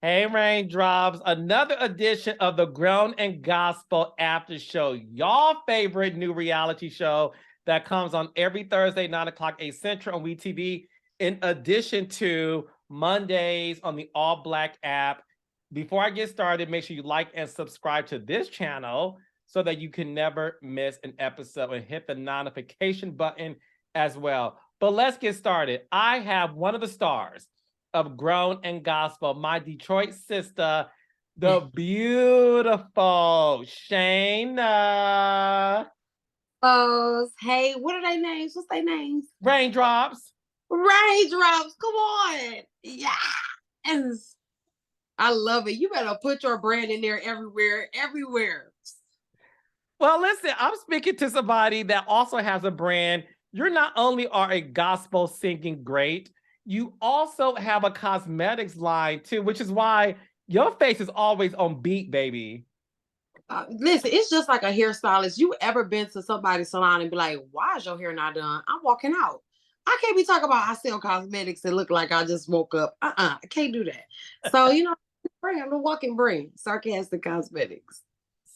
Hey, Raindrops, another edition of the Grown and Gospel After Show, y'all favorite new reality show that comes on every Thursday, 9 o'clock, 8 Central on WeTV, in addition to Mondays on the All Black app. Before I get started, make sure you like and subscribe to this channel so that you can never miss an episode, and hit the notification button as well. But let's get started. I have one of the stars of Grown and Gospel, my Detroit sister, the beautiful Shana. Hey, what are their names? What's their names? Raindrops. Raindrops. Come on. Yes. I love it. You better put your brand in there everywhere. Well, listen, I'm speaking to somebody that also has a brand. You not only are a gospel singing great, you also have a cosmetics line too, which is why your face is always on beat, baby. Listen, it's just like a hairstylist. You ever been to somebody's salon and be like, why is your hair not done? I'm walking out. I can't be talking about I sell cosmetics that look like I just woke up. I can't do that. So, I'm the walking brand, Sarcastic Cosmetics.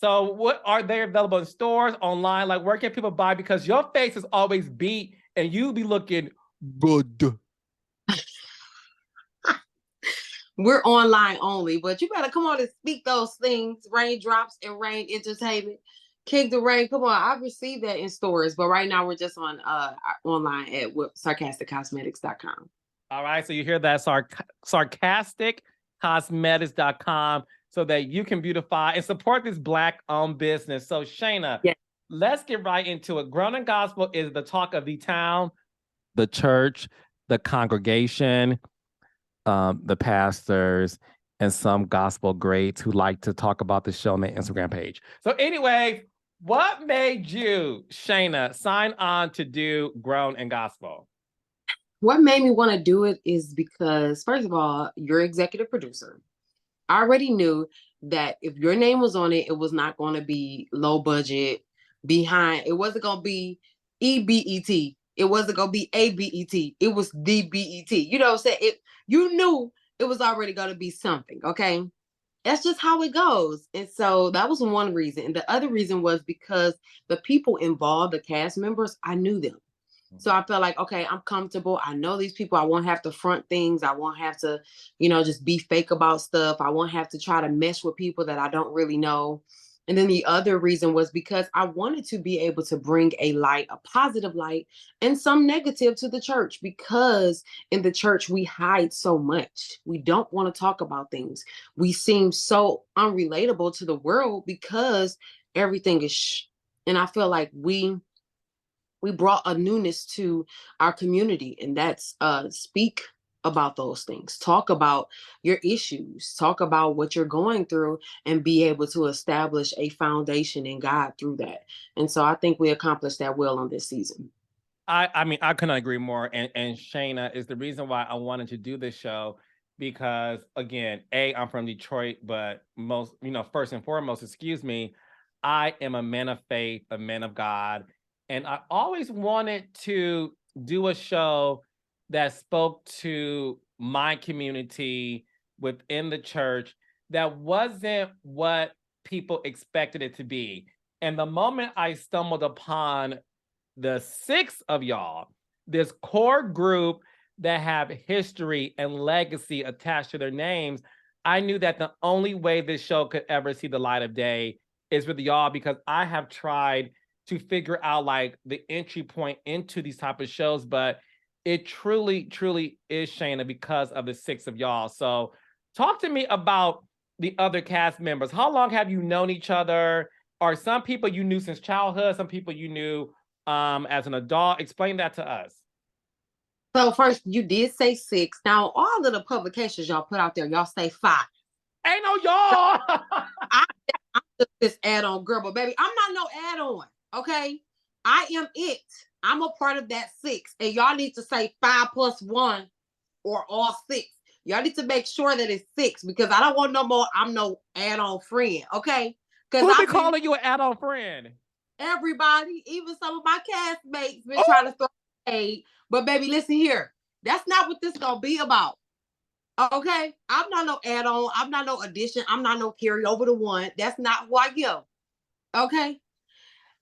So what are they available in stores, online? Like, where can people buy? Because your face is always beat and you be looking good. We're online only, but you better come on and speak those things. Raindrops and Rain Entertainment. Kick the Rain. Come on. I've received that in stores, but right now we're just on online at sarcasticcosmetics.com. All right. So you hear that, sarcasticcosmetics.com, so that you can beautify and support this Black-owned business. So Shana, Yeah. let's get right into it. Grown and Gospel is the talk of the town, the church, the congregation, the pastors, and some gospel greats who like to talk about the show on their Instagram page. So anyway, what made you, Shana, sign on to do Grown and Gospel? What made me want to do it is because, first of all, you're executive producer. I already knew that if your name was on it, it was not going to be low budget, behind. It wasn't going to be EBET. It wasn't going to be ABET. It was DBET. You know what I'm saying? You knew it was already going to be something. Okay. That's just how it goes. And so that was one reason. And the other reason was because the people involved, the cast members, I knew them. So I felt like, okay, I'm comfortable. I know these people. I won't have to front things. I won't have to, just be fake about stuff. I won't have to try to mesh with people that I don't really know. And then the other reason was because I wanted to be able to bring a light, a positive light, and some negative to the church, because in the church, we hide so much. We don't want to talk about things. We seem so unrelatable to the world because everything is shh. And I feel like we brought a newness to our community, and that's speak about those things, talk about your issues, talk about what you're going through, and be able to establish a foundation in God through that. And so I think we accomplished that well on this season. I mean, I couldn't agree more. And Shana is the reason why I wanted to do this show, because again, I'm from Detroit, but first and foremost, excuse me, I am a man of faith, a man of God. And I always wanted to do a show that spoke to my community within the church that wasn't what people expected it to be. And the moment I stumbled upon the 6 of y'all, this core group that have history and legacy attached to their names, I knew that the only way this show could ever see the light of day is with y'all, because I have tried to figure out like the entry point into these type of shows, but it truly, truly is, Shana, because of the 6 of y'all. So talk to me about the other cast members. How long have you known each other? Are some people you knew since childhood, some people you knew as an adult? Explain that to us. So first, you did say 6. Now, all of the publications y'all put out there, y'all say 5. Ain't no y'all. I'm just this add-on girl, but baby, I'm not no add-on. Okay, I am it. I'm a part of that 6, and y'all need to say 5 plus 1 or all 6. Y'all need to make sure that it's 6, because I don't want no more. I'm no add-on friend. Okay, because I've been calling you an add-on friend. Everybody, even some of my castmates, been trying to throw shade. But baby, listen here. That's not what this gonna be about. Okay, I'm not no add-on. I'm not no addition. I'm not no carry over to one. That's not who I am. Okay.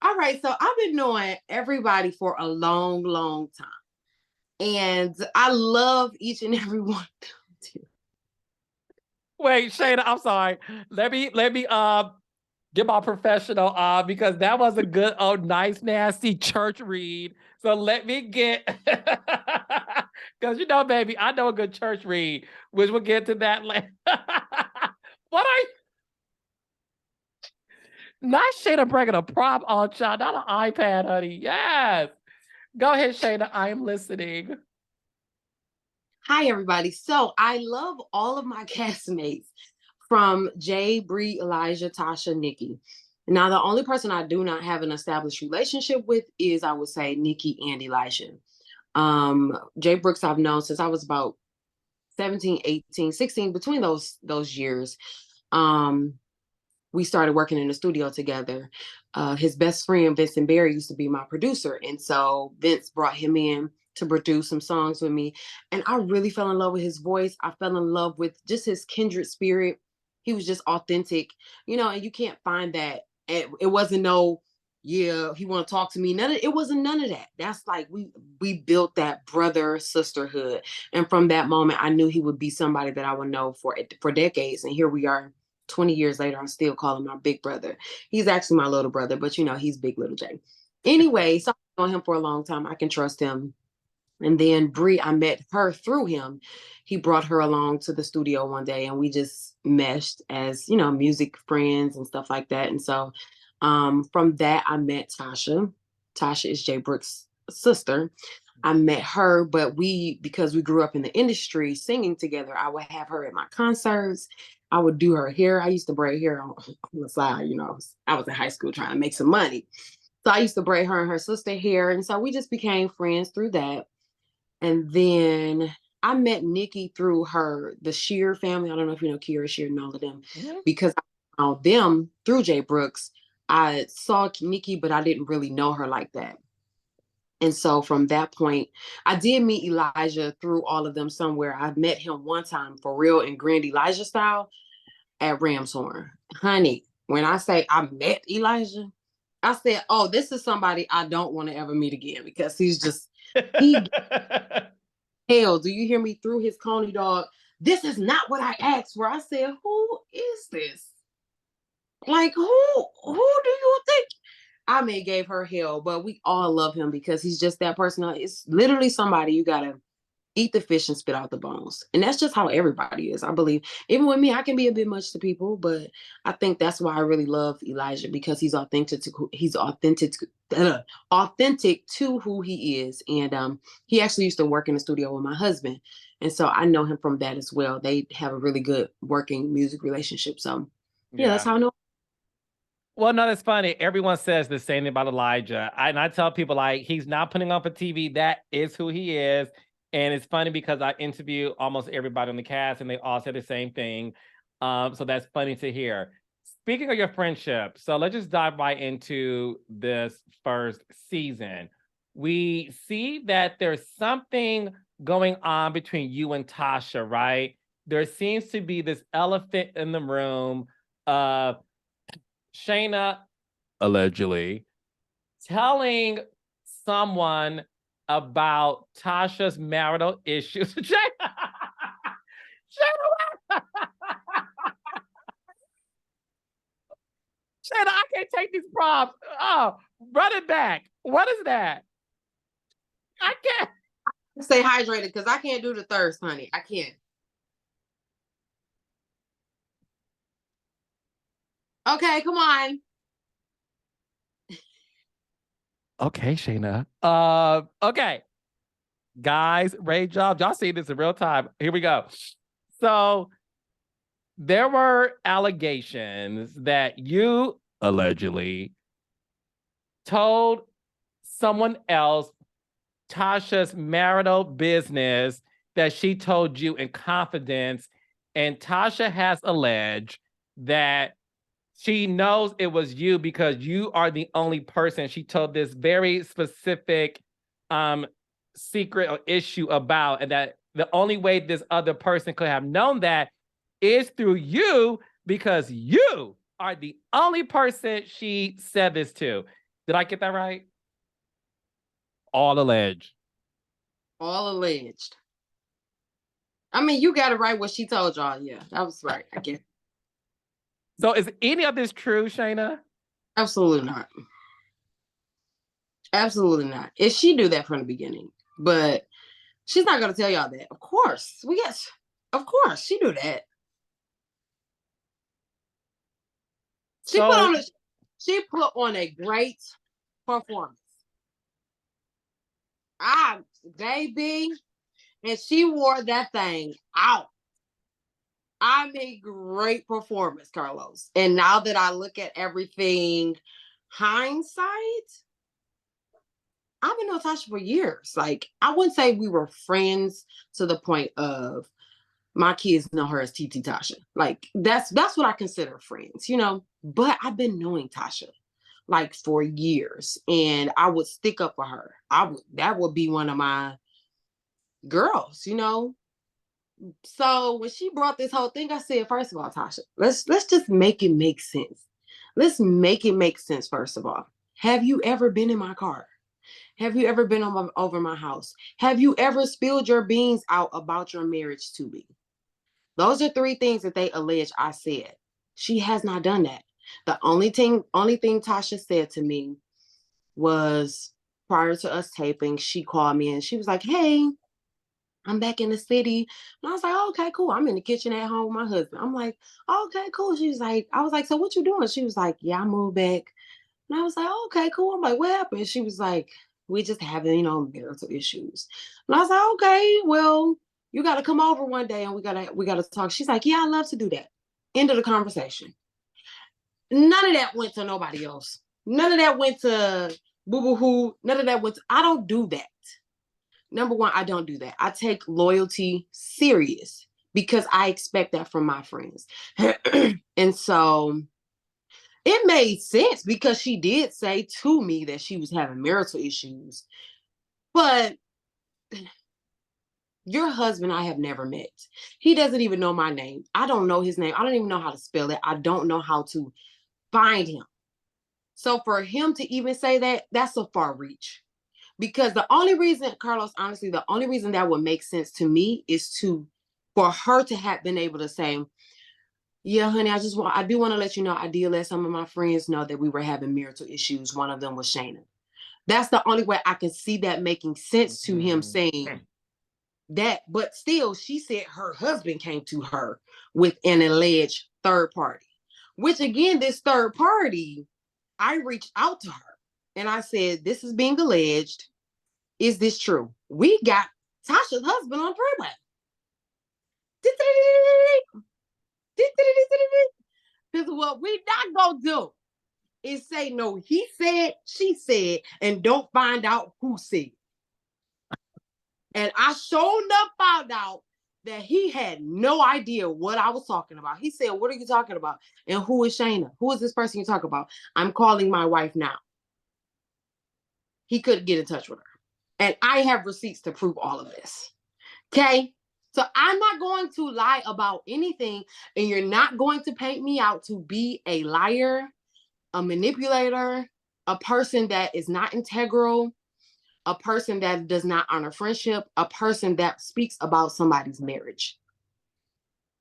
All right. So I've been knowing everybody for a long, long time. And I love each and every one. Wait, Shayna, I'm sorry. Let me get my professional because that was a good old nice nasty church read. So let me get because you know, baby, I know a good church read, which we'll get to that later. What are you? Not Shayna bringing a prop on child, not an iPad, honey. Yes. Go ahead, Shayna. I am listening. Hi, everybody. So I love all of my castmates from Jay, Bree, Elijah, Tasha, Nikki. Now, the only person I do not have an established relationship with is, I would say, Nikki and Elijah. Jay Brooks, I've known since I was about 17, 18, 16, between those years. Um, we started working in the studio together. His best friend, Vincent Barry, used to be my producer. And so Vince brought him in to produce some songs with me. And I really fell in love with his voice. I fell in love with just his kindred spirit. He was just authentic, and you can't find that. It wasn't no, yeah, he want to talk to me. It wasn't none of that. That's like we built that brother sisterhood. And from that moment, I knew he would be somebody that I would know for decades. And here we are 20 years later, I'm still calling my big brother. He's actually my little brother, but he's big little J. Anyway, so I've known him for a long time. I can trust him. And then Bree, I met her through him. He brought her along to the studio one day and we just meshed as, music friends and stuff like that. And so from that, I met Tasha. Tasha is Jay Brooks' sister. I met her, but because we grew up in the industry singing together, I would have her at my concerts. I would do her hair. I used to braid hair on the side, I was in high school trying to make some money. So I used to braid her and her sister hair. And so we just became friends through that. And then I met Nikki through the Shear family. I don't know if you know Kira Shear and all of them, Mhm. because I found them through Jay Brooks. I saw Nikki, but I didn't really know her like that. And so from that point, I did meet Elijah through all of them somewhere. I met him one time for real in Grand Elijah style at Ramshorn. Honey, when I say I met Elijah, I said, oh, this is somebody I don't want to ever meet again because he hell, do you hear me through his coney dog? This is not what I asked for. I said, who is this? Like, who do you think? I mean, gave her hell, but we all love him because he's just that person. It's literally somebody you gotta eat the fish and spit out the bones. And that's just how everybody is, I believe. Even with me, I can be a bit much to people, but I think that's why I really love Elijah because authentic to who he is. And he actually used to work in the studio with my husband. And so I know him from that as well. They have a really good working music relationship. So yeah, that's Yeah. how I know. Well, no, that's funny. Everyone says the same thing about Elijah. And I tell people, like, he's not putting on for TV. That is who he is. And it's funny because I interview almost everybody on the cast and they all say the same thing. So that's funny to hear. Speaking of your friendship, so let's just dive right into this first season. We see that there's something going on between you and Tasha, right? There seems to be this elephant in the room of Shayna allegedly telling someone about Tasha's marital issues. Shayna, Shayna, Shayna, I can't take these props. Oh, run it back. What is that? I can't. Stay hydrated because I can't do the thirst, honey. I can't. Okay, come on. Okay, Shayna. Okay. Guys, Ray Job, y'all see this in real time. Here we go. So there were allegations that you allegedly told someone else Tasha's marital business that she told you in confidence. And Tasha has alleged that she knows it was you because you are the only person she told this very specific secret or issue about, and that the only way this other person could have known that is through you, because you are the only person she said this to. Did I get that right? All alleged. All alleged. I mean, you got it right what she told y'all. Yeah, that was right. I guess. So is any of this true, Shana? Absolutely not. Absolutely not. If she do that from the beginning, but she's not gonna tell y'all that. Of course, of course, she do that. She So, put on a great performance. Baby, and she wore that thing out. I mean, great performance, Carlos. And now that I look at everything, hindsight, I've been knowing Tasha for years. Like, I wouldn't say we were friends to the point of my kids know her as TT Tasha. Like, that's what I consider friends, you know. But I've been knowing Tasha like for years, and I would stick up for her. That would be one of my girls, you know. So when she brought this whole thing, I said, first of all, Tasha, let's just make it make sense. Let's make it make sense. First of all, have you ever been in my car? Have you ever been over my house? Have you ever spilled your beans out about your marriage to me? Those are 3 things that they allege I said. She has not done that. The only thing Tasha said to me was, prior to us taping, she called me and she was like, hey, I'm back in the city. And I was like, oh, okay, cool. I'm in the kitchen at home with my husband. I'm like, oh, okay, cool. She was like, I was like, so what you doing? She was like, yeah, I moved back. And I was like, oh, okay, cool. I'm like, what happened? She was like, we just having, marital issues. And I was like, okay, well, you got to come over one day and we gotta talk. She's like, yeah, I'd love to do that. End of the conversation. None of that went to nobody else. None of that went to boo boo hoo. None of that went to, I don't do that. Number one, I don't do that. I take loyalty serious because I expect that from my friends. And so it made sense because she did say to me that she was having marital issues. But your husband, I have never met. He doesn't even know my name. I don't know his name. I don't even know how to spell it. I don't know how to find him. So for him to even say that, that's a far reach. Because the only reason, Carlos, honestly, the only reason that would make sense to me is for her to have been able to say, yeah, honey, I do want to let you know, I did let some of my friends know that we were having marital issues. One of them was Shana. That's the only way I can see that making sense to him saying that. But still, she said her husband came to her with an alleged third party, which again, this third party, I reached out to her and I said, this is being alleged. Is this true? We got Tasha's husband on freeway. Because what we not going to do is say, no, he said, she said, and don't find out who said. And I sure enough found out that he had no idea what I was talking about. He said, what are you talking about? And who is Shana? Who is this person you talk about? I'm calling my wife now. He couldn't get in touch with her. And I have receipts to prove all of this. Okay? So I'm not going to lie about anything, and you're not going to paint me out to be a liar, a manipulator, a person that is not integral, a person that does not honor friendship, a person that speaks about somebody's marriage.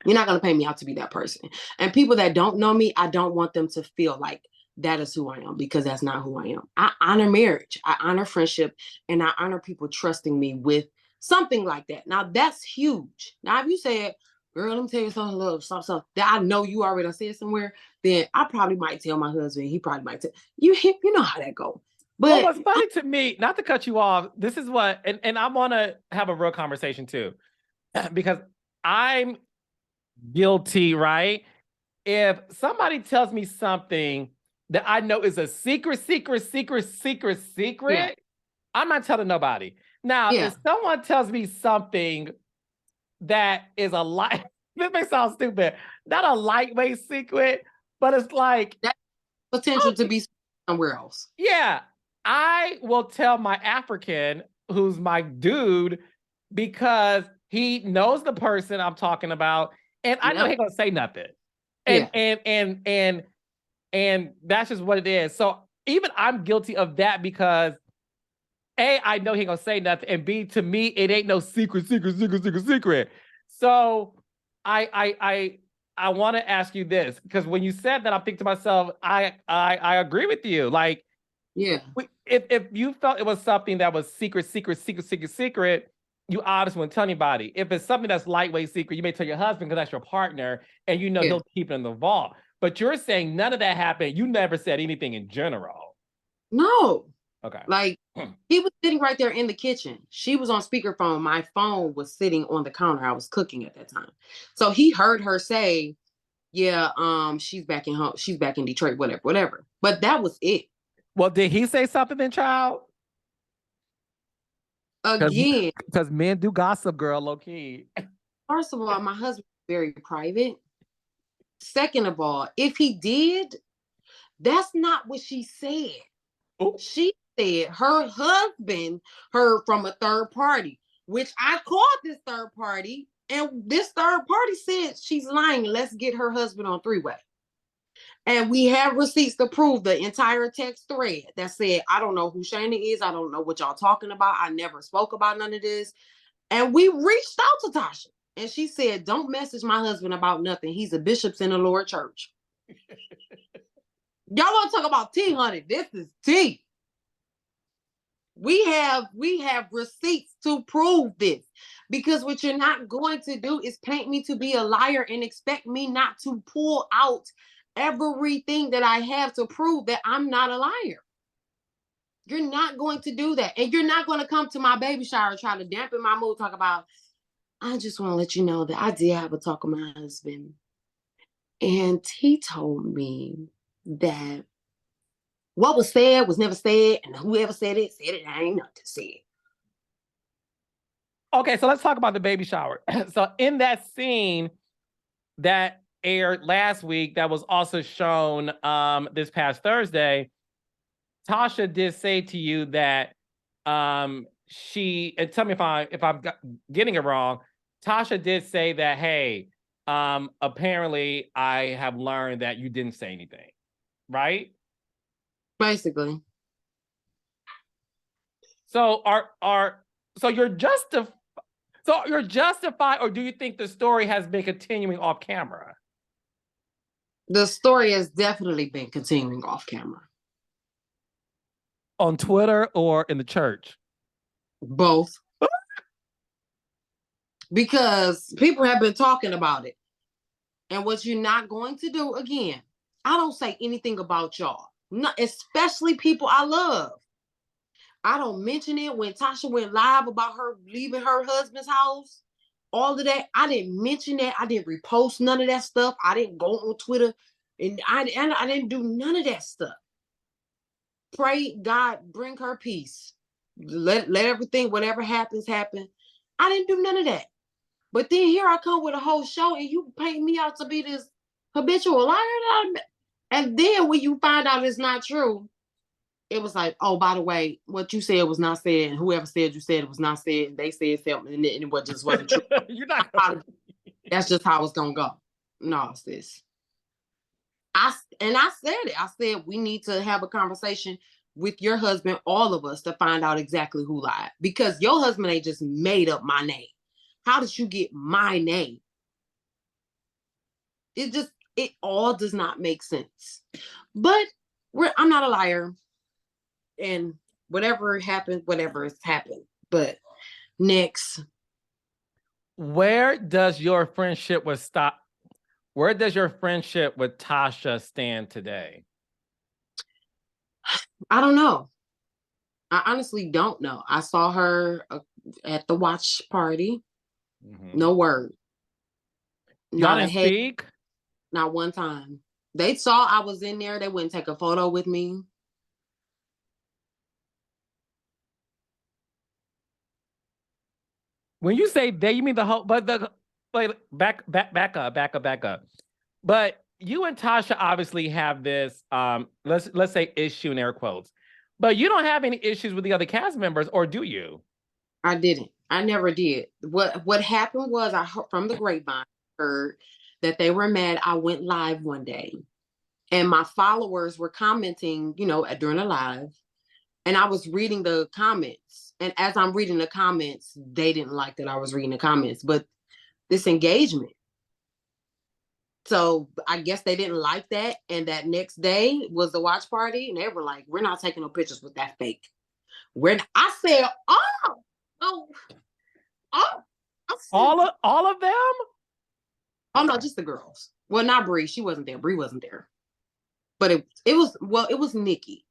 You're not going to pay me out to be that person. And people that don't know me, I don't want them to feel like that is who I am, because that's not who I am. I honor marriage, I honor friendship, and I honor people trusting me with something like that. Now, that's huge. Now, if you said, girl, let me tell you something, something that I know you already said somewhere, then I probably might tell my husband. He probably might tell you. You know how that goes. But what's funny to me, not to cut you off, this is what, and I want to have a real conversation too, because I'm guilty, right? If somebody tells me something that I know is a secret, yeah, I'm not telling nobody. Now, if someone tells me something that is a light, this may sound stupid, not a lightweight secret, but it's like that potential to be somewhere else. Yeah, I will tell my African, who's my dude, because He knows the person I'm talking about, and I know he ain't gonna say nothing. And that's just what it is. So even I'm guilty of that because A, I know he ain't gonna say nothing, and B, to me, it ain't no secret. So I want to ask you this, because when you said that, I think to myself, I agree with you. Like, yeah, if you felt it was something that was secret, you obviously wouldn't tell anybody. If it's something that's lightweight secret, you may tell your husband because that's your partner, and you know he'll keep it in the vault. But you're saying none of that happened. You never said anything in general. No. Okay. Like, he was sitting right there in the kitchen. She was on speakerphone. My phone was sitting on the counter. I was cooking at that time. So he heard her say, yeah, she's back in home. She's back in Detroit, whatever. But that was it. Well, did he say something then, child? Again. Because men do gossip, girl, low key. First of all, my husband is very private. Second of all, if he did, that's not what she said. Ooh. She said her husband heard from a third party, which I called this third party, and this third party said she's lying. Let's get her husband on three-way. And we have receipts to prove the entire text thread that said, I don't know who Shana is. I don't know what y'all talking about. I never spoke about none of this. And we reached out to Tasha, and she said, don't message my husband about nothing. He's a bishop's in the Lord church. Y'all want to talk about tea, honey? This is tea. We have receipts to prove this, because what you're not going to do is paint me to be a liar and expect me not to pull out everything that I have to prove that I'm not a liar. You're not going to do that. And you're not going to come to my baby shower and try to dampen my mood, talk about, I just want to let you know that I did have a talk with my husband. And he told me that what was said was never said, and whoever said it, I ain't nothing said. Okay, so let's talk about the baby shower. So in that scene that aired last week, that was also shown this past Thursday, Tasha did say to you that she, and tell me if I'm getting it wrong, Tasha did say that, hey, apparently I have learned that you didn't say anything, right? Basically. So so you're justified, or do you think the story has been continuing off camera? The story has definitely been continuing off camera. On Twitter or in the church? Both. Because people have been talking about it. And what you're not going to do, again, I don't say anything about y'all. Not, especially people I love. I don't mention it. When Tasha went live about her leaving her husband's house, all of that, I didn't mention that. I didn't repost none of that stuff. I didn't go on Twitter, and I didn't do none of that stuff. Pray God bring her peace. Let everything, whatever happens, happen. I didn't do none of that. But then here I come with a whole show, and you paint me out to be this habitual liar. And then when you find out it's not true, it was like, oh, by the way, what you said was not said, and whoever said you said it was not said, and they said something, and it just wasn't true. That's just how it's gonna go. No, sis. I said it. I said we need to have a conversation with your husband, all of us, to find out exactly who lied, because your husband ain't just made up my name. How did you get my name? It all does not make sense. But I'm not a liar. And whatever happened, whatever has happened. But next. Where does your friendship with Tasha stand today? I don't know. I honestly don't know. I saw her at the watch party. Mm-hmm. No word. Y'all didn't speak? Not one time. They saw I was in there. They wouldn't take a photo with me. When you say they, you mean the whole, but back up. But you and Tasha obviously have this, let's say issue in air quotes, but you don't have any issues with the other cast members, or do you? I didn't. I never did. What happened was I heard from the grapevine, heard that they were mad. I went live one day and my followers were commenting, during a live, and I was reading the comments. And as I'm reading the comments, they didn't like that I was reading the comments, but this engagement. So I guess they didn't like that. And that next day was the watch party, and they were like, "We're not taking no pictures with that fake." I said, "Oh, oh, oh." I said, All of them? oh no, just the girls. Well, not Bree. She wasn't there. Bree wasn't there. But it was Nikki.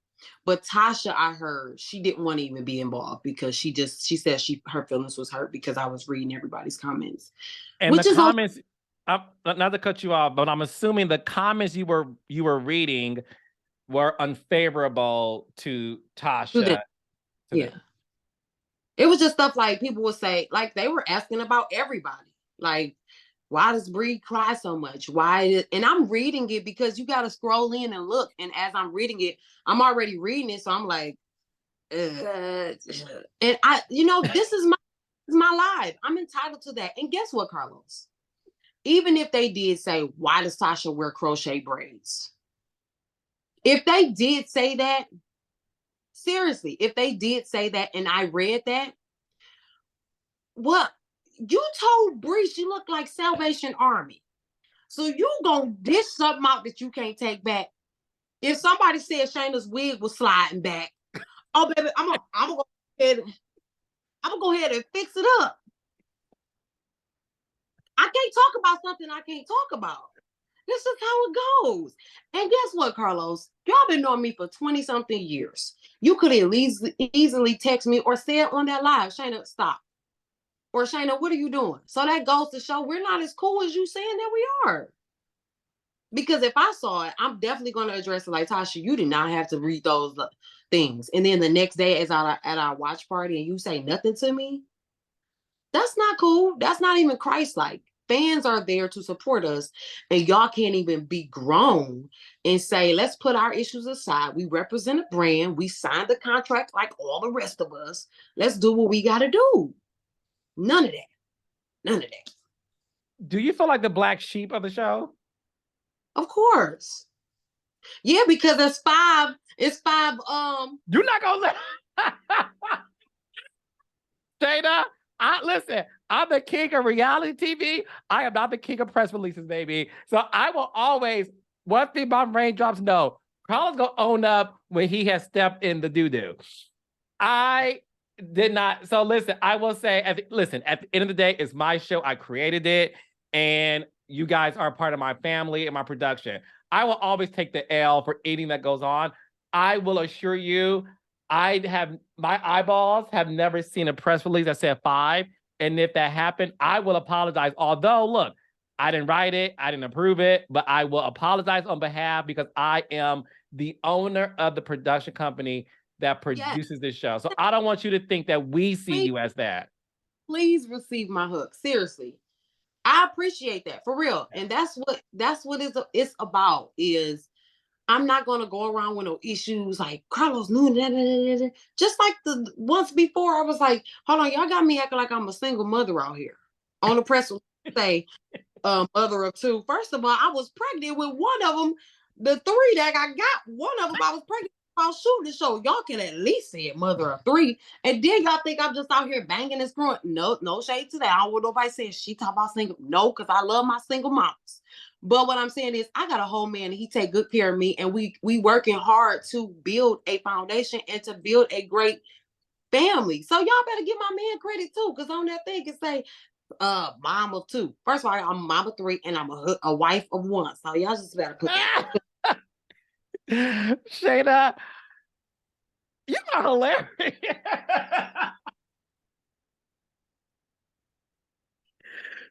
But Tasha, I heard she didn't want to even be involved because she said her feelings was hurt because I was reading everybody's comments. And Which the is comments, not to cut you off, but I'm assuming the comments you were reading were unfavorable to Tasha. Yeah. It was just stuff like people would say, like they were asking about everybody. Like, why does Bree cry so much? And I'm reading it because you got to scroll in and look. And as I'm reading it, I'm already reading it. So I'm like, and this is my life. I'm entitled to that. And guess what, Carlos? Even if they did say, why does Tasha wear crochet braids? If they did say that, seriously, if they did say that and I read that, what? You told Bree she looked like Salvation Army. So you gonna dish something out that you can't take back. If somebody said Shayna's wig was sliding back, oh baby, I'm gonna go ahead and fix it up. I can't talk about something I can't talk about. This is how it goes. And guess what, Carlos? Y'all been knowing me for 20-something years. You could at least easily text me or say it on that live. Shayna, stop. Or Shayna, what are you doing? So that goes to show we're not as cool as you saying that we are. Because if I saw it, I'm definitely going to address it like, Tasha, you did not have to read those things. And then the next day as at our watch party and you say nothing to me, that's not cool. That's not even Christ-like. Fans are there to support us, and y'all can't even be grown and say, let's put our issues aside. We represent a brand. We signed the contract like all the rest of us. Let's do what we got to do. None of that. None of that. Do you feel like the black sheep of the show? Of course. Yeah, because it's five. You're not gonna let Shayna, listen, I'm the king of reality TV. I am not the king of press releases, baby. So I will always, one thing my raindrops know, Carl's gonna own up when he has stepped in the doo-doo. I did not. So listen, I will say, at the end of the day, it's my show. I created it, and you guys are part of my family and my production. I will always take the L for anything that goes on. I will assure you, my eyeballs have never seen a press release that said 5. And if that happened, I will apologize. Although, look, I didn't write it, I didn't approve it, but I will apologize on behalf because I am the owner of the production company that produces this show. So I don't want you to think that we see you as that. Please receive my hug. Seriously. I appreciate that for real. And that's what it's about is I'm not gonna go around with no issues like Carlos knew that. Just like the once before, I was like, hold on, y'all got me acting like I'm a single mother out here. On the press say mother of 2. First of all, I was pregnant with one of them. The 3 that I got, one of them I was pregnant while shooting the show. Y'all can at least say it, mother of 3. And then y'all think I'm just out here banging and screwing. No shade to that. I don't want nobody saying she talk about single. No, because I love my single moms. But what I'm saying is I got a whole man and he take good care of me. And we working hard to build a foundation and to build a great family. So y'all better give my man credit too. Because on that thing it say mom of 2. First of all, I'm a mom of 3 and I'm a wife of 1. So y'all just better put that. Shayna, you are hilarious.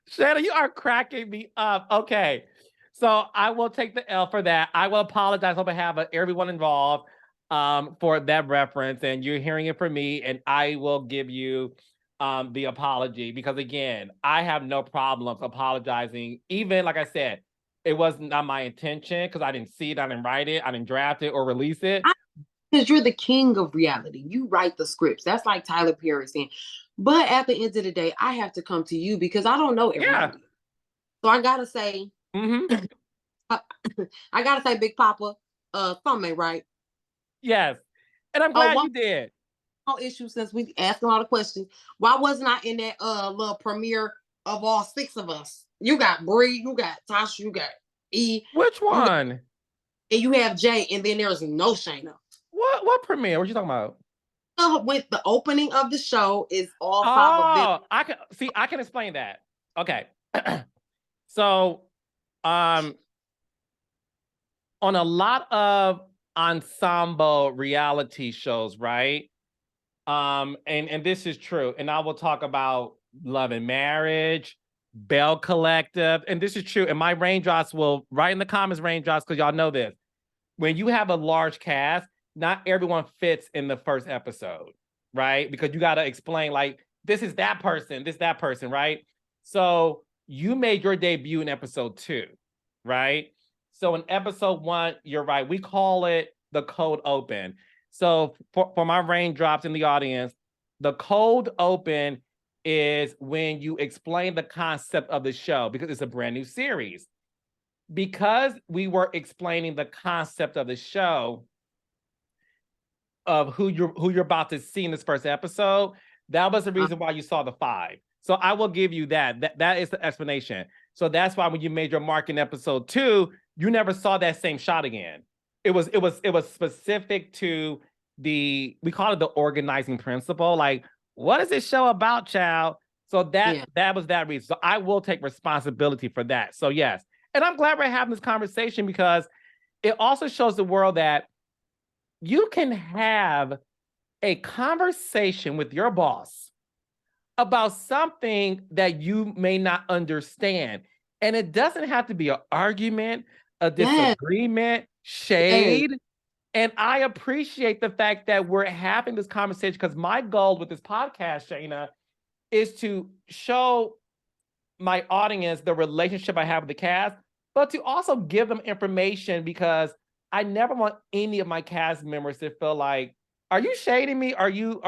Shayna, you are cracking me up. Okay. So I will take the L for that. I will apologize on behalf of everyone involved for that reference. And you're hearing it from me. And I will give you the apology because, again, I have no problems apologizing. Even, like I said, it was not my intention because I didn't see it. I didn't write it. I didn't draft it or release it. because you're the king of reality. You write the scripts. That's like Tyler Perry saying. But at the end of the day, I have to come to you because I don't know Yeah. everybody. So I gotta say, Mm-hmm. I gotta say, Big Papa, something ain't right. Yes. And I'm glad One you did. more issue since we asking all the questions. Why wasn't I in that little premiere of all six of us? You got Bree, you got Tasha, you got E, Which you got, one? and you have Jay, and then there's no Shayna. What premiere? What you talking about? With the opening of the show is all five of them. Oh, I can explain that. Okay. So, um, on a lot of ensemble reality shows, right? And this is true. And I will talk about Love and Marriage, Bell Collective, and this is true. And my raindrops will write in the comments, raindrops, because y'all know this. When you have a large cast, not everyone fits in the first episode, right? Because you got to explain, like, this is that person, that person, right? So you made your debut in episode 2, right? So in episode 1, you're right. We call it the cold open. So for my raindrops in the audience, the cold open is when you explain the concept of the show because it's a brand new series. Because we were explaining the concept of the show of who you're about to see in this first episode, that was the reason why you saw the 5. So I will give you that. That is the explanation. So that's why when you made your mark in episode 2, you never saw that same shot again. It was specific to we call it the organizing principle. Like, what is this show about, child? So that was that reason. So I will take responsibility for that. So yes. And I'm glad we're having this conversation because it also shows the world that you can have a conversation with your boss about something that you may not understand. And it doesn't have to be an argument, a disagreement, shade. And I appreciate the fact that we're having this conversation because my goal with this podcast, Shana, is to show my audience the relationship I have with the cast, but to also give them information because I never want any of my cast members to feel like, are you shading me? Are you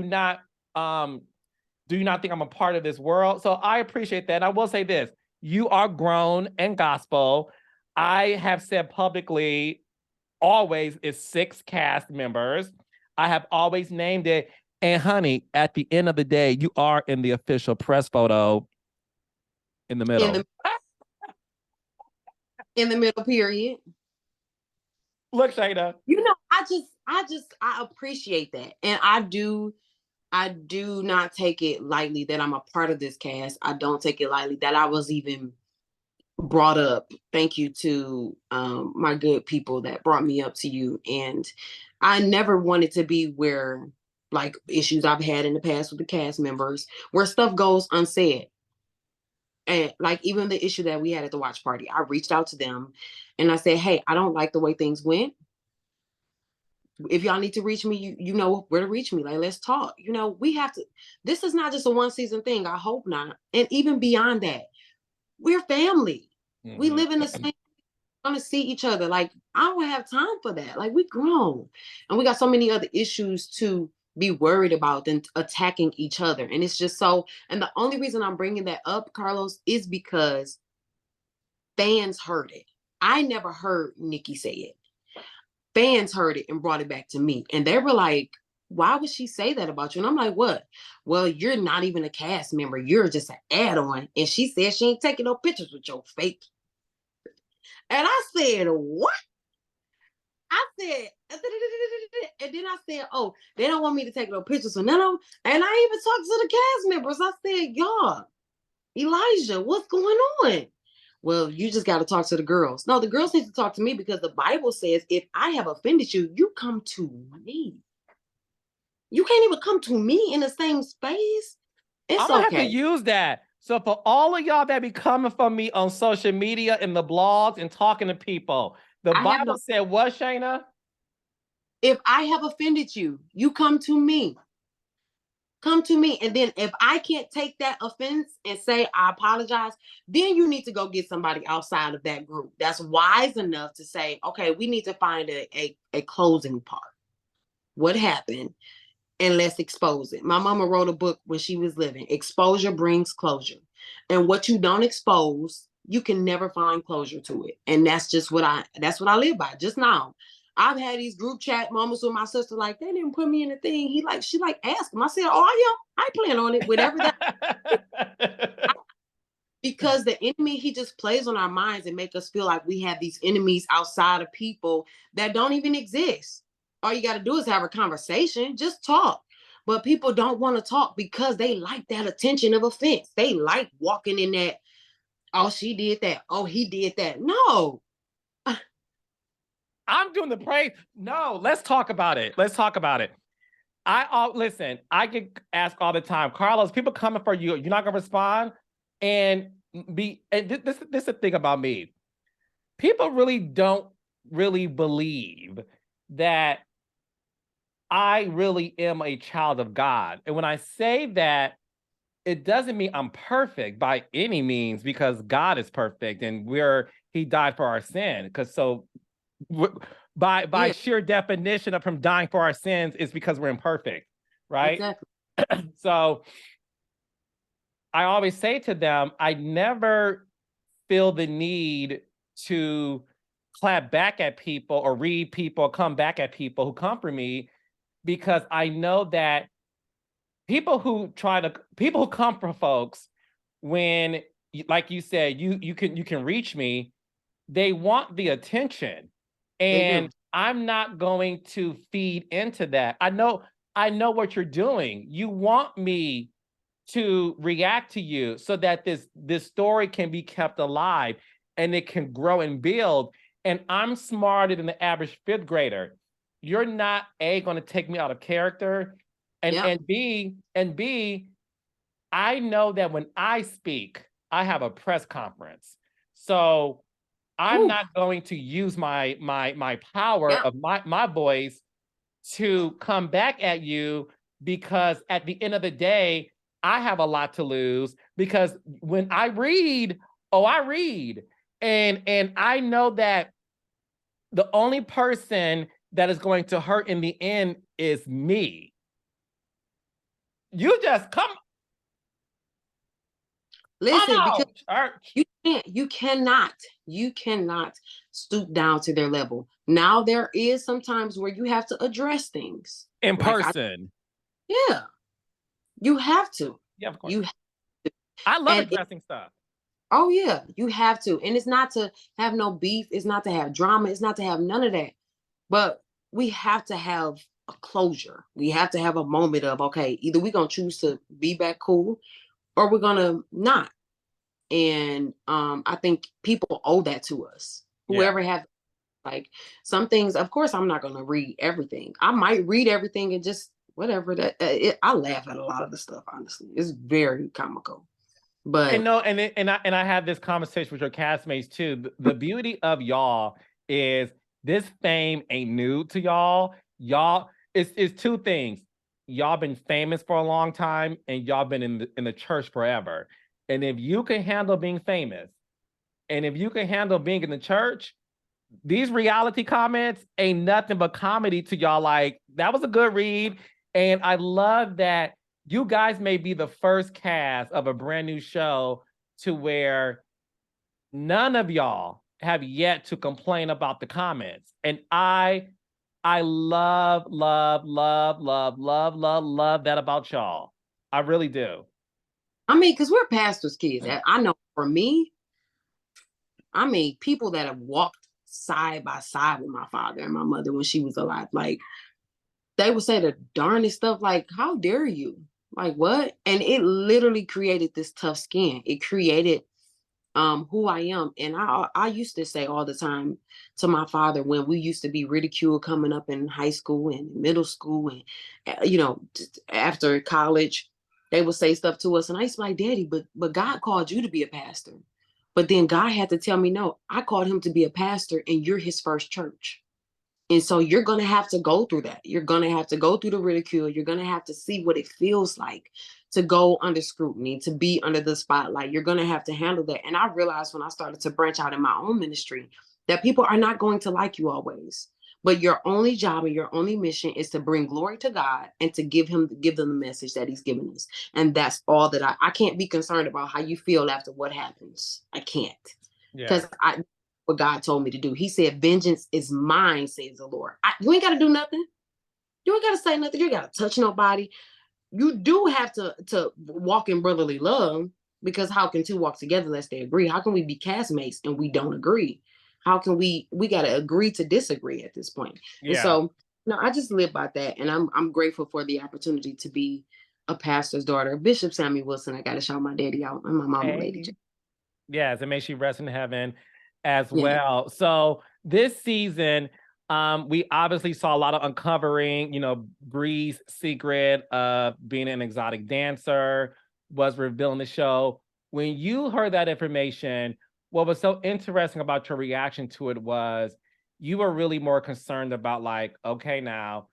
not do you not think I'm a part of this world? So I appreciate that. And I will say this, you are grown and gospel. I have said publicly always is 6 cast members. I have always named it. And honey, at the end of the day, you are in the official press photo in the middle. In the middle period. Look, Shana. I appreciate that. And I do not take it lightly that I'm a part of this cast. I don't take it lightly that I was even brought up. Thank you to my good people that brought me up to you. And I never wanted to be where, like, issues I've had in the past with the cast members, where stuff goes unsaid. And like even the issue that we had at the watch party, I reached out to them and I said, hey, I don't like the way things went. If y'all need to reach me, you know where to reach me. Like, let's talk. We have to, this is not just a 1 season thing. I hope not. And even beyond that, we're family. Mm-hmm. We live in the same, gonna see each other. Like, I don't have time for that. Like, we grown and we got so many other issues to be worried about than attacking each other. And it's just so, and the only reason I'm bringing that up, Carlos, is because fans heard it. I never heard Nikki say it. Fans heard it and brought it back to me. And they were like, why would she say that about you? And I'm like, what? Well, you're not even a cast member. You're just an add-on. And she said she ain't taking no pictures with your fake. And I said, what? I said, and then I said, oh, they don't want me to take no pictures with none of them. And I even talked to the cast members. I said, y'all, Elijah, what's going on? Well, you just got to talk to the girls. No, the girls need to talk to me because the Bible says if I have offended you, you come to me. You can't even come to me in the same space. It's I'm gonna have to use that. So for all of y'all that be coming from me on social media and the blogs and talking to people, the Bible said what, Shana? If I have offended you, you come to me. Come to me. And then if I can't take that offense and say, I apologize, then you need to go get somebody outside of that group that's wise enough to say, okay, we need to find a closing part. what happened and let's expose it. My mama wrote a book when she was living. Exposure brings closure. And what you don't expose, you can never find closure to it. And that's just what I live by. Just now, I've had these group chat moments with my sister, like, they didn't put me in the thing. She like asked him. I said, oh, I plan on it, whatever that. Because the enemy, he just plays on our minds and make us feel like we have these enemies outside of people that don't even exist. All you got to do is have a conversation, just talk. But people don't want to talk because they like that attention of offense. They like walking in that, oh, she did that. Oh, he did that. No. I'm doing the praise. No, let's talk about it. Listen, I get asked all the time, Carlos, people coming for you. You're not gonna respond. And this is the thing about me. People really don't really believe that I really am a child of God. And when I say that, it doesn't mean I'm perfect by any means, because God is perfect and he died for our sin. Because by sheer definition of him dying for our sins is because we're imperfect, right? Exactly. So I always say to them, I never feel the need to clap back at people or read people, come back at people who come for me, because I know that people who come for folks when, like you said, you can reach me, they want the attention. And I'm not going to feed into that. I know what you're doing. You want me to react to you so that this story can be kept alive and it can grow and build. And I'm smarter than the average fifth grader. You're not going to take me out of character. And B, I know that when I speak, I have a press conference. So I'm not going to use my power of my voice to come back at you, because at the end of the day, I have a lot to lose, because when I read, I read. And I know that the only person that is going to hurt in the end is me. You just come. Listen, because you cannot stoop down to their level. Now there is sometimes where you have to address things in person. You have to. Yeah, of course. I love addressing stuff. Oh yeah, you have to. And it's not to have no beef. It's not to have drama. It's not to have none of that. But we have to have a closure. We have to have a moment of, okay, either we're going to choose to be back cool or we're going to not. And I think people owe that to us. Whoever have, like, some things, of course, I'm not going to read everything. I might read everything and just whatever I laugh at a lot of the stuff, honestly. It's very comical. But and I have this conversation with your castmates too. The beauty of y'all is this fame ain't new to y'all. Y'all, it's two things. Y'all been famous for a long time, and y'all been in the church forever. And if you can handle being famous, and if you can handle being in the church, these reality comments ain't nothing but comedy to y'all. Like, that was a good read. And I love that you guys may be the first cast of a brand new show to where none of y'all have yet to complain about the comments. And I love that about y'all. I really do. I mean, because we're pastors' kids. I know for me, I mean, people that have walked side by side with my father and my mother when she was alive, like, they would say the darndest stuff, like, how dare you? Like, what? And it literally created this tough skin. It created who I am. And I used to say all the time to my father, when we used to be ridiculed coming up in high school and middle school and after college, they would say stuff to us. And I used to be like, Daddy, but God called you to be a pastor. But then God had to tell me, no, I called him to be a pastor and you're his first church. And so you're going to have to go through that. You're going to have to go through the ridicule. You're going to have to see what it feels like to go under scrutiny, to be under the spotlight. You're going to have to handle that. And I realized when I started to branch out in my own ministry that people are not going to like you always. But your only job and your only mission is to bring glory to God and to give them the message that he's given us. And that's all that I can't be concerned about how you feel after what happens. I can't. Yeah. Because I what God told me to do. He said, vengeance is mine, says the Lord. You ain't got to do nothing. You ain't got to say nothing. You ain't got to touch nobody. You do have to walk in brotherly love, because how can two walk together unless they agree? How can we be castmates and we don't agree? How can we got to agree to disagree at this point? And Yeah. so, no, I just live by that, and I'm grateful for the opportunity to be a pastor's daughter. Bishop Shana Wilson, I got to shout my daddy out, and my mama, Lady J. Yes, and may she rest in heaven as Yeah. well. So this season, we obviously saw a lot of uncovering, Bree's secret of being an exotic dancer was revealed in the show. When you heard that information, what was so interesting about your reaction to it was you were really more concerned about, like, okay, now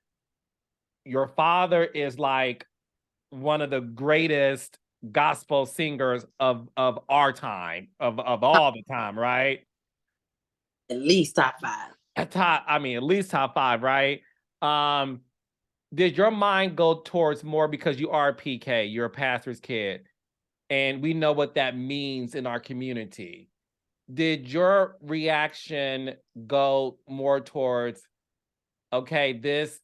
your father is like one of the greatest gospel singers of our time, of all the time, right? At least top five. At least top five, right? Um, did your mind go towards more, because you are a PK, you're a pastor's kid, and we know what that means in our community? Did your reaction go more towards, okay, this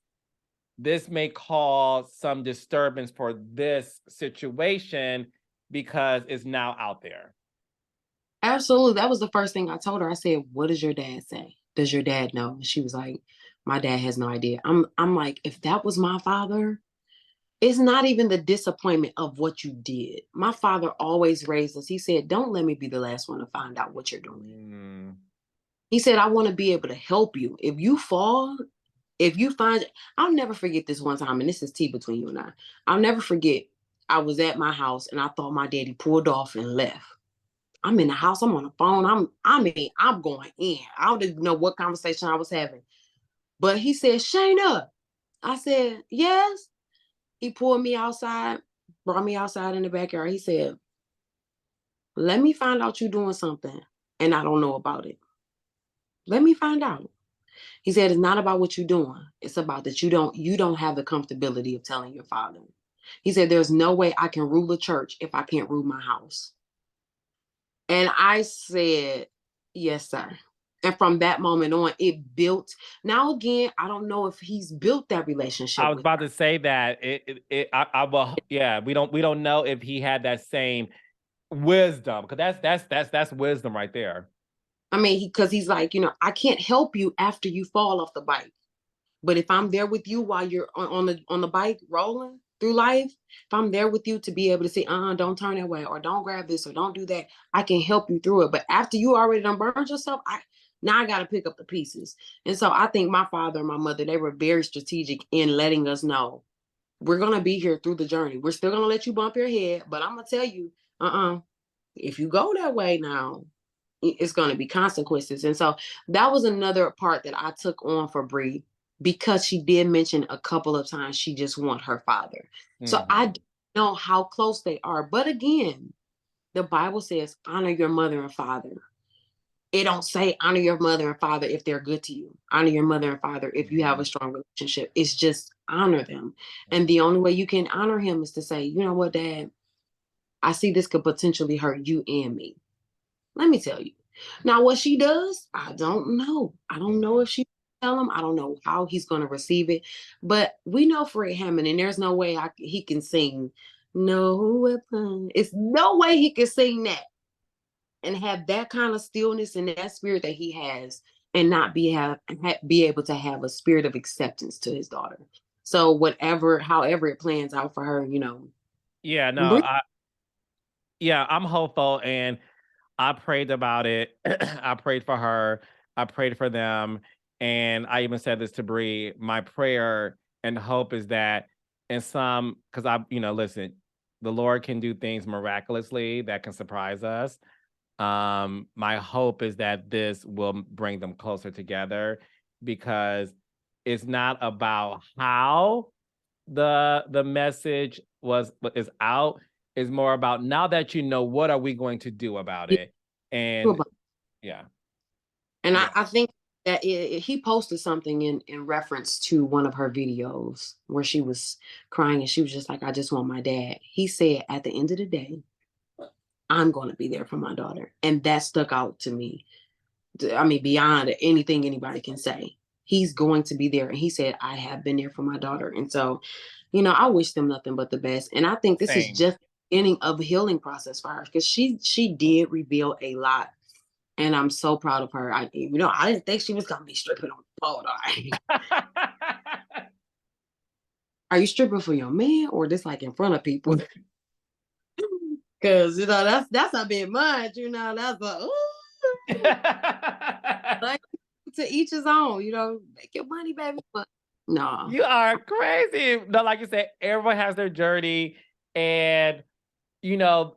may cause some disturbance for this situation because it's now out there? Absolutely. That was the first thing I told her. I said, "What does your dad say? Does your dad know?" And she was like, "My dad has no idea." I'm like, if that was my father, it's not even the disappointment of what you did. My father always raised us. He said, "Don't let me be the last one to find out what you're doing." Mm. He said, "I want to be able to help you. If you fall, if you find," I'll never forget this one time, and this is tea between you and I. I'll never forget. I was at my house and I thought my daddy pulled off and left. I'm in the house. I'm on the phone. I'm going in. I don't even know what conversation I was having. But he said, "Shana." I said, "Yes." He pulled me outside, brought me outside in the backyard. He said, "Let me find out you doing something and I don't know about it. Let me find out." He said, "It's not about what you're doing. It's about that you don't have the comfortability of telling your father." He said, "There's no way I can rule a church if I can't rule my house." And I said, "Yes, sir." And from that moment on, it built. Now, again, I don't know if he's built that I relationship was with about her. to say that I will, yeah, we don't know if he had that same wisdom, because that's wisdom right there. I mean, because he's like, I can't help you after you fall off the bike. But if I'm there with you while you're on the bike rolling through life, if I'm there with you to be able to say, don't turn that way, or don't grab this, or don't do that, I can help you through it. But after you already done burned yourself, I got to pick up the pieces. And so I think my father and my mother, they were very strategic in letting us know we're gonna be here through the journey. We're still gonna let you bump your head, but I'm gonna tell you, if you go that way now, it's going to be consequences. And so that was another part that I took on for Bree, because she did mention a couple of times she just want her father. So I Mhm. don't know how close they are. But again, the Bible says honor your mother and father. It don't say honor your mother and father if they're good to you. Honor your mother and father if you have a Mhm. strong relationship. It's just honor them. And Mhm. the only way you can honor him is to say, "You know what, Dad? I see this could potentially hurt you and me. Let me tell you." Now, what she does, I don't know. I don't know Mhm. if she tell him. I don't know how he's going to receive it. But we know Fred Hammond, and there's no way he can sing "No Weapon." It's no way he can sing that and have that kind of stillness and that spirit that he has, and not be able to have a spirit of acceptance to his daughter. So however it plans out for her, Yeah, no, Bri- I'm hopeful, and I prayed about it. I prayed for her. I prayed for them. And I even said this to Bree. My prayer and hope is that because listen, the Lord can do things miraculously that can surprise us. My hope is that this will bring them closer together, because it's not about how the message is out. Is more about, now that what are we going to do about it? And yeah, and yeah. I think He posted something in reference to one of her videos where she was crying and she was just like, I just want my dad. He said, at the end of the day, I'm going to be there for my daughter. And that stuck out to me. I mean, beyond anything anybody can say. He's going to be there. And he said, I have been there for my daughter. And so, I wish them nothing but the best. And I think this is Same. just the beginning of a healing process for her because she did reveal a lot. And I'm so proud of her. I didn't think she was gonna be stripping on the pole. Are you stripping for your man or just like in front of people? Because that's a bit much. That's like to each his own. Make your money, baby. But no, You are crazy. No, like you said, everyone has their journey, and I'm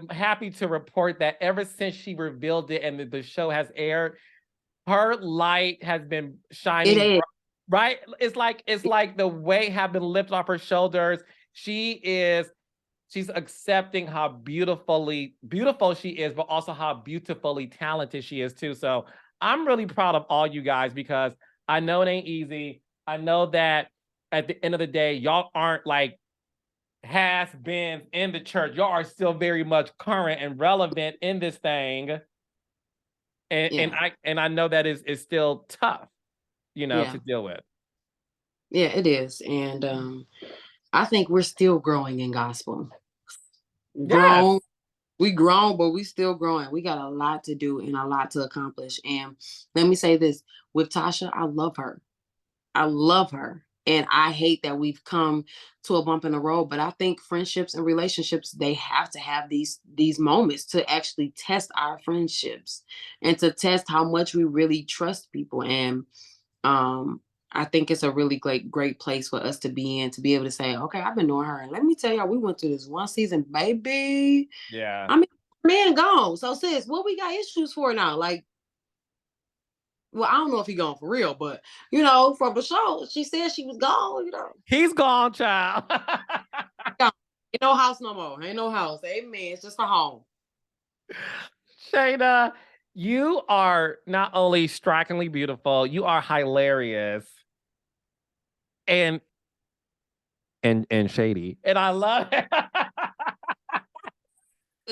happy to report that ever since she revealed it and the show has aired, her light has been it shining is. right. It's like the weight have been lifted off her shoulders. She's accepting how beautiful she is, but also how beautifully talented she is too. So I'm really proud of all you guys because I know it ain't easy. I know that at the end of the day, y'all aren't like has been in the church. Y'all are still very much current and relevant in this thing. And Yeah. I know that is still tough, Yeah. to deal with. Yeah, it is. And I think we're still growing in gospel. Yes. Grown, we grown, but we still growing. We got a lot to do and a lot to accomplish. And let me say this with Tasha, I love her. I love her. And I hate that we've come to a bump in the road, but I think friendships and relationships, they have to have these moments to actually test our friendships and to test how much we really trust people. And um I think it's a really great place for us to be in, to be able to say, okay, I've been knowing her. And let me tell y'all, we went through this one season, baby. Yeah. I mean, man gone. So sis, what we got issues for now? Like, well, I don't know if he gone for real, but from the show, she said she was gone. He's gone, child. Gone. Ain't no house no more. Ain't no house. Amen. It's just a home. Shayna, you are not only strikingly beautiful, you are hilarious and and shady. And I love it.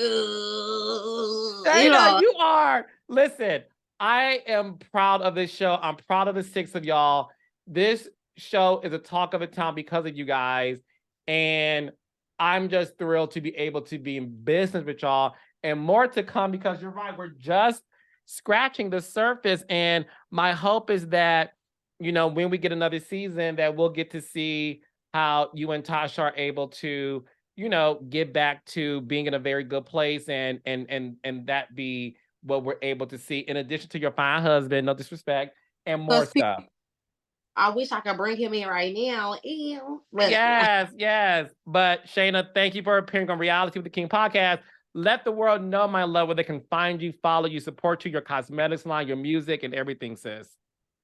Uh, you Shayna, know, you are. Listen, I am proud of this show. I'm proud of the six of y'all. This show is a talk of the town because of you guys. And I'm just thrilled to be able to be in business with y'all and more to come because you're right. We're just scratching the surface. And my hope is that, when we get another season, that we'll get to see how you and Tasha are able to get back to being in a very good place and that be what we're able to see in addition to your fine husband, no disrespect, and more because stuff. I wish I could bring him in right now. Ew. But Yes, yes. But Shayna, thank you for appearing on Reality with the King podcast. Let the world know, my love, where they can find you, follow you, support you, your cosmetics line, your music, and everything, sis.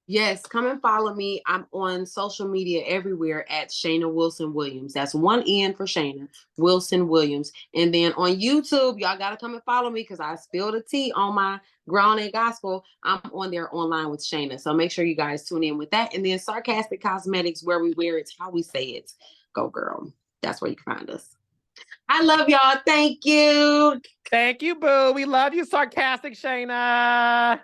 yes, come and follow me. I'm on social media everywhere at Shana Wilson Williams. That's one N for Shana Wilson Williams. And then on YouTube, y'all got to come and follow me because I spilled the tea on my Grown and Gospel. I'm on there online with Shana. So make sure you guys tune in with that. And then Sarcastic Cosmetics, where we wear it, how we say it. Go, girl. That's where you can find us. I love y'all. Thank you. Thank you, boo. We love you, sarcastic Shayna.